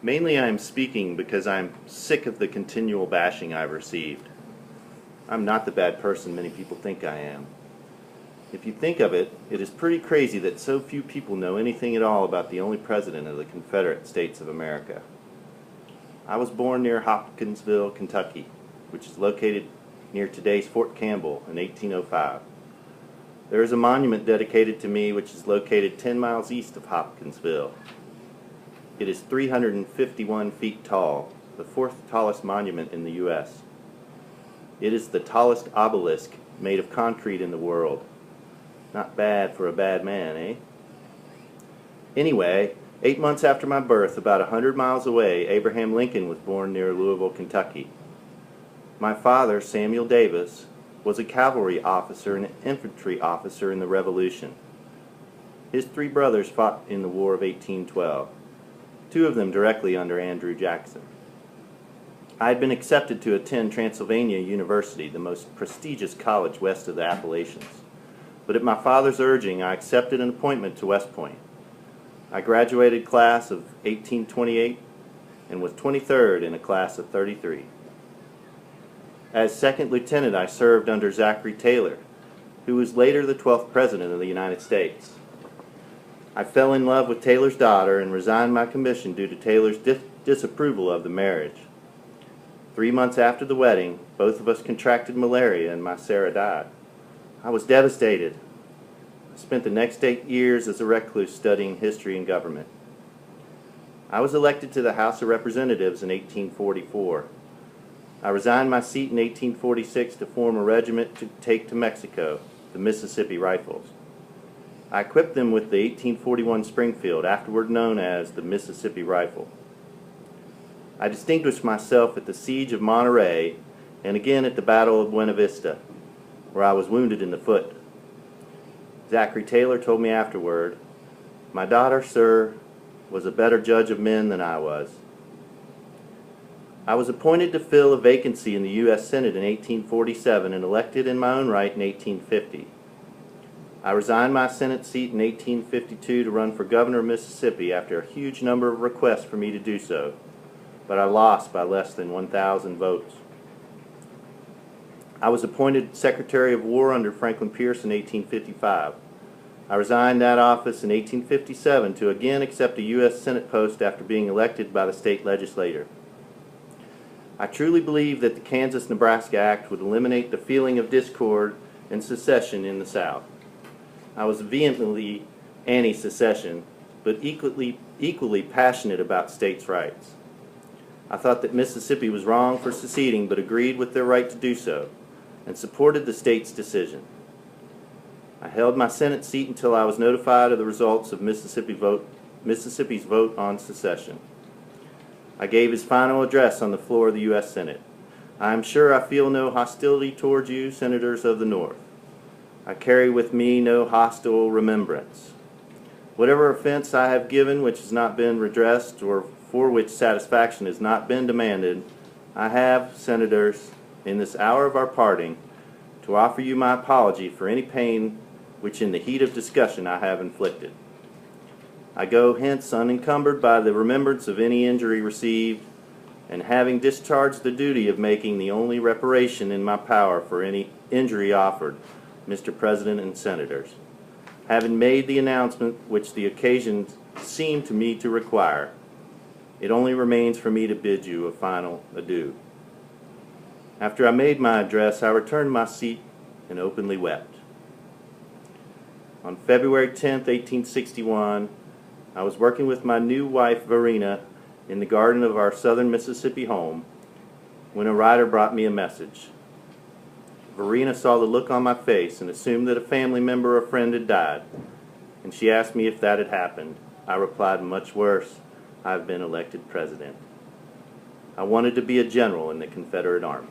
Mainly I am speaking because I am sick of the continual bashing I've received. I'm not the bad person many people think I am. If you think of it, it is pretty crazy that so few people know anything at all about the only president of the Confederate States of America. I was born near Hopkinsville, Kentucky, which is located near today's Fort Campbell in 1805. There is a monument dedicated to me which is located 10 miles east of Hopkinsville. It is 351 feet tall, the fourth tallest monument in the U.S. It is the tallest obelisk made of concrete in the world. Not bad for a bad man, eh? Anyway, 8 months after my birth, about 100 miles away, Abraham Lincoln was born near Louisville, Kentucky. My father, Samuel Davis, was a cavalry officer and an infantry officer in the Revolution. His three brothers fought in the War of 1812, two of them directly under Andrew Jackson. I had been accepted to attend Transylvania University, the most prestigious college west of the Appalachians. But at my father's urging, I accepted an appointment to West Point. I graduated class of 1828 and was 23rd in a class of 33. As second lieutenant, I served under Zachary Taylor, who was later the 12th President of the United States. I fell in love with Taylor's daughter and resigned my commission due to Taylor's disapproval of the marriage. 3 months after the wedding, both of us contracted malaria and my Sarah died. I was devastated. I spent the next 8 years as a recluse studying history and government. I was elected to the House of Representatives in 1844. I resigned my seat in 1846 to form a regiment to take to Mexico, the Mississippi Rifles. I equipped them with the 1841 Springfield, afterward known as the Mississippi Rifle. I distinguished myself at the Siege of Monterey and again at the Battle of Buena Vista, where I was wounded in the foot. Zachary Taylor told me afterward, "My daughter, sir, was a better judge of men than I was." I was appointed to fill a vacancy in the U.S. Senate in 1847 and elected in my own right in 1850. I resigned my Senate seat in 1852 to run for governor of Mississippi after a huge number of requests for me to do so, but I lost by less than 1,000 votes. I was appointed Secretary of War under Franklin Pierce in 1855. I resigned that office in 1857 to again accept a U.S. Senate post after being elected by the state legislature. I truly believe that the Kansas-Nebraska Act would eliminate the feeling of discord and secession in the South. I was vehemently anti-secession, but equally passionate about states' rights. I thought that Mississippi was wrong for seceding, but agreed with their right to do so, and supported the state's decision. I held my Senate seat until I was notified of the results of Mississippi's vote on secession. I gave his final address on the floor of the U.S. Senate. I am sure I feel no hostility towards you, Senators of the North. I carry with me no hostile remembrance. Whatever offense I have given which has not been redressed or for which satisfaction has not been demanded, I have, Senators, in this hour of our parting, to offer you my apology for any pain which in the heat of discussion I have inflicted. I go hence unencumbered by the remembrance of any injury received, and having discharged the duty of making the only reparation in my power for any injury offered, Mr. President and Senators, having made the announcement which the occasion seemed to me to require, it only remains for me to bid you a final adieu. After I made my address, I returned to my seat and openly wept. On February 10, 1861, I was working with my new wife, Verena, in the garden of our southern Mississippi home when a rider brought me a message. Verena saw the look on my face and assumed that a family member or friend had died, and she asked me if that had happened. I replied, "Much worse. I've been elected president." I wanted to be a general in the Confederate Army.